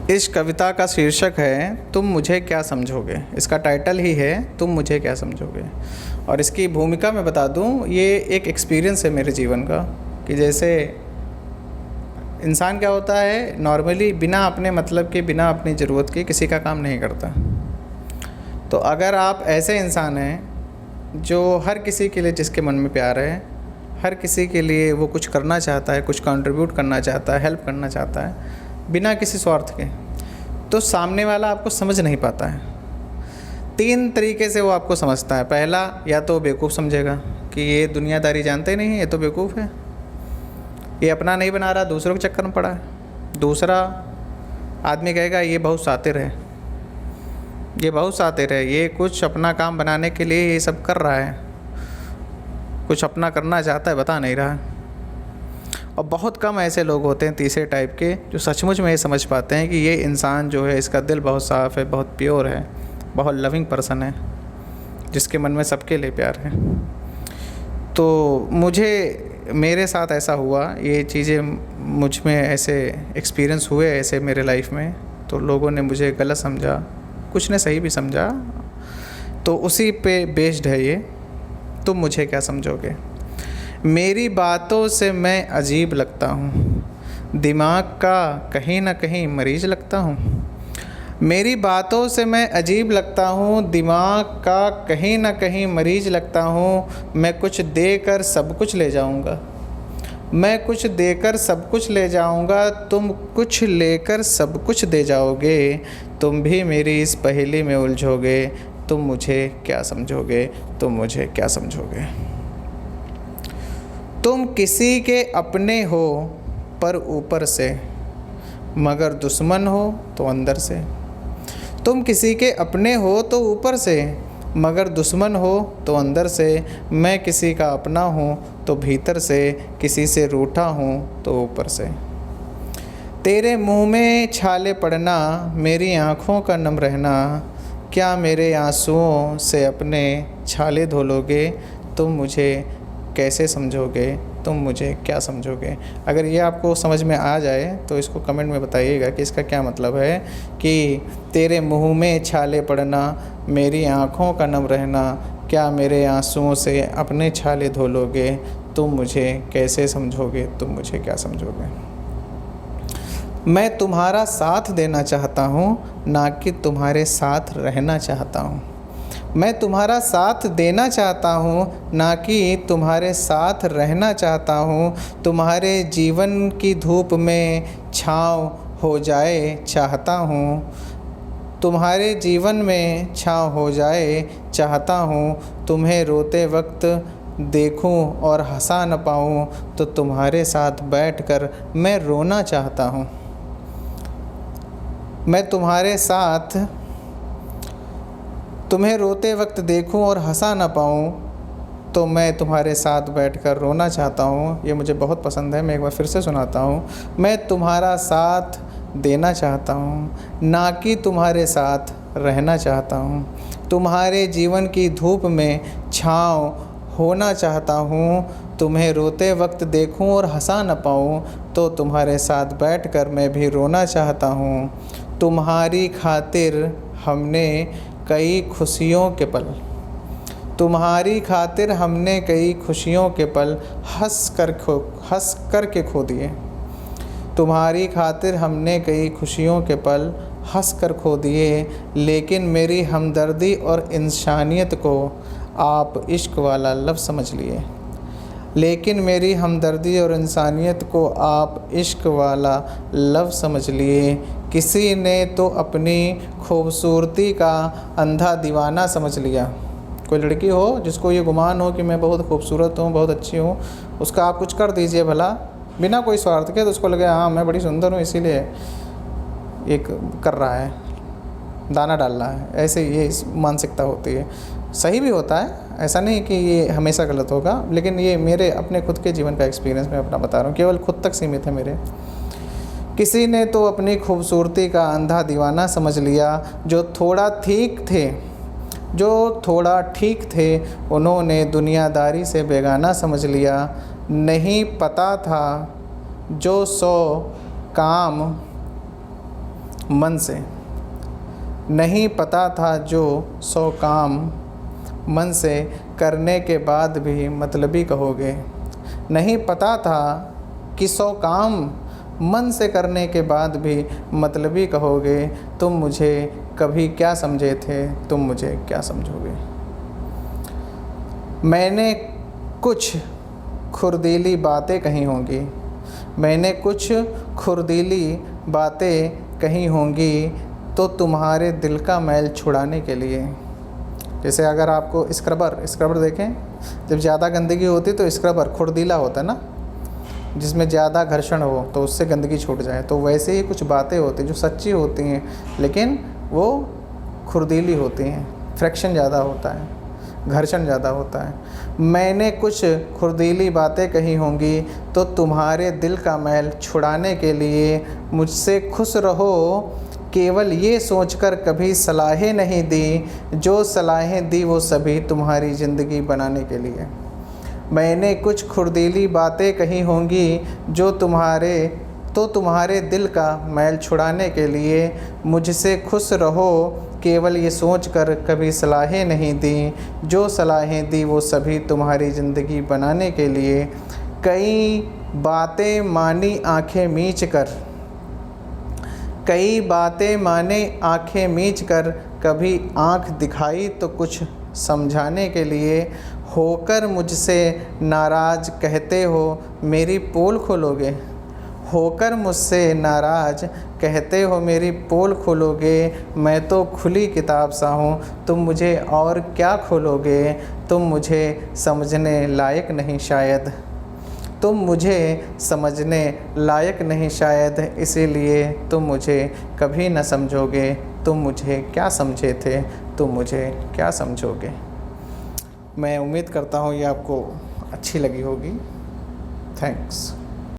इस कविता का शीर्षक है तुम मुझे क्या समझोगे। इसका टाइटल ही है तुम मुझे क्या समझोगे। और इसकी भूमिका मैं बता दूं, ये एक एक्सपीरियंस है मेरे जीवन का कि जैसे इंसान क्या होता है, नॉर्मली बिना अपने मतलब के, बिना अपनी ज़रूरत के किसी का काम नहीं करता। तो अगर आप ऐसे इंसान हैं जो हर किसी के लिए, जिसके मन में प्यार है, हर किसी के लिए वो कुछ करना चाहता है, कुछ कंट्रीब्यूट करना चाहता है, हेल्प करना चाहता है बिना किसी स्वार्थ के, तो सामने वाला आपको समझ नहीं पाता है। 3 तरीके से वो आपको समझता है। पहला, या तो बेवकूफ़ समझेगा कि ये दुनियादारी जानते नहीं, ये तो बेवकूफ़ है, ये अपना नहीं बना रहा, दूसरों के चक्कर में पड़ा है। दूसरा आदमी कहेगा ये बहुत शातिर है, ये बहुत शातिर है, ये कुछ अपना काम बनाने के लिए ये सब कर रहा है, कुछ अपना करना चाहता है, बता नहीं रहा। और बहुत कम ऐसे लोग होते हैं तीसरे टाइप के जो सचमुच में ये समझ पाते हैं कि ये इंसान जो है, इसका दिल बहुत साफ़ है, बहुत प्योर है, बहुत लविंग पर्सन है, जिसके मन में सबके लिए प्यार है। तो मेरे साथ ऐसा हुआ, ये चीज़ें मुझ में ऐसे एक्सपीरियंस हुए ऐसे मेरे लाइफ में। तो लोगों ने मुझे गलत समझा, कुछ ने सही भी समझा, तो उसी पे बेस्ड है ये तुम मुझे क्या समझोगे। मेरी बातों से मैं अजीब लगता हूँ, दिमाग का कहीं ना कहीं मरीज लगता हूँ। मेरी बातों से मैं अजीब लगता हूँ, दिमाग का कहीं ना कहीं मरीज लगता हूँ। मैं कुछ देकर सब कुछ ले जाऊँगा, मैं कुछ देकर सब कुछ ले जाऊँगा, तुम कुछ लेकर सब कुछ दे जाओगे। तुम भी मेरी इस पहेली में उलझोगे, तुम मुझे क्या समझोगे, तुम मुझे क्या समझोगे। तुम किसी के अपने हो पर ऊपर से, मगर दुश्मन हो तो अंदर से। तुम किसी के अपने हो तो ऊपर से, मगर दुश्मन हो तो अंदर से। मैं किसी का अपना हूँ तो भीतर से, किसी से रूठा हूँ तो ऊपर से। तेरे मुँह में छाले पड़ना, मेरी आँखों का नम रहना, क्या मेरे आंसुओं से अपने छाले धो लोगे। तुम मुझे कैसे समझोगे, तुम मुझे क्या समझोगे। अगर ये आपको समझ में आ जाए तो इसको कमेंट में बताइएगा कि इसका क्या मतलब है। कि तेरे मुँह में छाले पड़ना, मेरी आँखों का नम रहना, क्या मेरे आंसुओं से अपने छाले धो लोगे। तुम मुझे कैसे समझोगे, तुम मुझे क्या समझोगे। मैं तुम्हारा साथ देना चाहता हूँ, ना कि तुम्हारे साथ रहना चाहता हूँ। मैं तुम्हारा साथ देना चाहता हूँ, ना कि तुम्हारे साथ रहना चाहता हूँ। तुम्हारे जीवन की धूप में छाँव हो जाए चाहता हूँ, तुम्हारे जीवन में छाँव हो जाए चाहता हूँ। तुम्हें रोते वक्त देखूं और हंसा न पाऊँ, तो तुम्हारे साथ बैठकर मैं रोना चाहता हूँ। मैं तुम्हारे साथ, तुम्हें रोते वक्त देखूं और हंसा ना पाऊं, तो मैं तुम्हारे साथ बैठकर रोना चाहता हूं। ये मुझे बहुत पसंद है, मैं एक बार फिर से सुनाता हूं। मैं तुम्हारा साथ देना चाहता हूं, ना कि तुम्हारे साथ रहना चाहता हूं। तुम्हारे जीवन की धूप में छाँव होना चाहता हूँ। तुम्हें रोते वक्त देखूं और हंसा न पाऊँ, तो तुम्हारे साथ बैठकर मैं भी रोना चाहता हूँ। तुम्हारी खातिर हमने कई खुशियों के पल, तुम्हारी खातिर हमने कई खुशियों के पल हंस कर के खो दिए। तुम्हारी खातिर हमने कई खुशियों के पल हंस कर खो दिए। लेकिन मेरी हमदर्दी और इंसानियत को आप इश्क वाला लफ्ज़ समझ लिए। लेकिन मेरी हमदर्दी और इंसानियत को आप इश्क वाला लफ्ज़ समझ लिए। किसी ने तो अपनी खूबसूरती का अंधा दीवाना समझ लिया। कोई लड़की हो जिसको ये गुमान हो कि मैं बहुत खूबसूरत हूँ, बहुत अच्छी हूँ, उसका आप कुछ कर दीजिए भला, बिना कोई स्वार्थ के, तो उसको लगे हाँ मैं बड़ी सुंदर हूँ, इसीलिए एक कर रहा है, दाना डाल रहा है। ऐसे ये मानसिकता होती है। सही भी होता है, ऐसा नहीं कि ये हमेशा गलत होगा, लेकिन ये मेरे अपने खुद के जीवन का एक्सपीरियंस मैं अपना बता रहा हूँ, केवल खुद तक सीमित है मेरे। किसी ने तो अपनी खूबसूरती का अंधा दीवाना समझ लिया। जो थोड़ा ठीक थे उन्होंने दुनियादारी से बेगाना समझ लिया। नहीं पता था जो 100 काम मन से। नहीं पता था जो 100 काम मन से करने के बाद भी मतलबी कहोगे। नहीं पता था कि 100 काम मन से करने के बाद भी मतलबी कहोगे। तुम मुझे कभी क्या समझे थे, तुम मुझे क्या समझोगे। मैंने कुछ खुर्दीली बातें कही होंगी, मैंने कुछ खुर्दीली बातें कही होंगी तो तुम्हारे दिल का मैल छुड़ाने के लिए। जैसे अगर आपको स्क्रबर देखें, जब ज़्यादा गंदगी होती तो स्क्रबर खुर्दीला होता है ना, जिसमें ज़्यादा घर्षण हो तो उससे गंदगी छूट जाए। तो वैसे ही कुछ बातें होती हैं जो सच्ची होती हैं लेकिन वो खुर्दीली होती हैं, फ्रैक्शन ज़्यादा होता है, घर्षण ज़्यादा होता है। मैंने कुछ खुर्दीली बातें कही होंगी तो तुम्हारे दिल का मैल छुड़ाने के लिए। मुझसे खुश रहो केवल ये सोचकर कभी सलाहें नहीं दी, जो सलाहें दी वो सभी तुम्हारी ज़िंदगी बनाने के लिए। मैंने कुछ खुर्दीली बातें कही होंगी जो तुम्हारे दिल का मैल छुड़ाने के लिए। मुझसे खुश रहो केवल ये सोचकर कभी सलाहें नहीं दी, जो सलाहें दी वो सभी तुम्हारी ज़िंदगी बनाने के लिए। कई बातें मानी आंखें मीच कर, कई बातें माने आंखें मीच कर, कभी आंख दिखाई तो कुछ समझाने के लिए। होकर मुझसे नाराज़ कहते हो मेरी पोल खोलोगे, होकर मुझसे नाराज़ कहते हो मेरी पोल खोलोगे। मैं तो खुली किताब सा हूँ, तुम मुझे और क्या खोलोगे। तुम मुझे समझने लायक नहीं शायद, तुम मुझे समझने लायक नहीं शायद, इसीलिए तुम मुझे कभी न समझोगे। तुम मुझे क्या समझे थे, तुम मुझे क्या समझोगे। मैं उम्मीद करता हूँ ये आपको अच्छी लगी होगी। थैंक्स।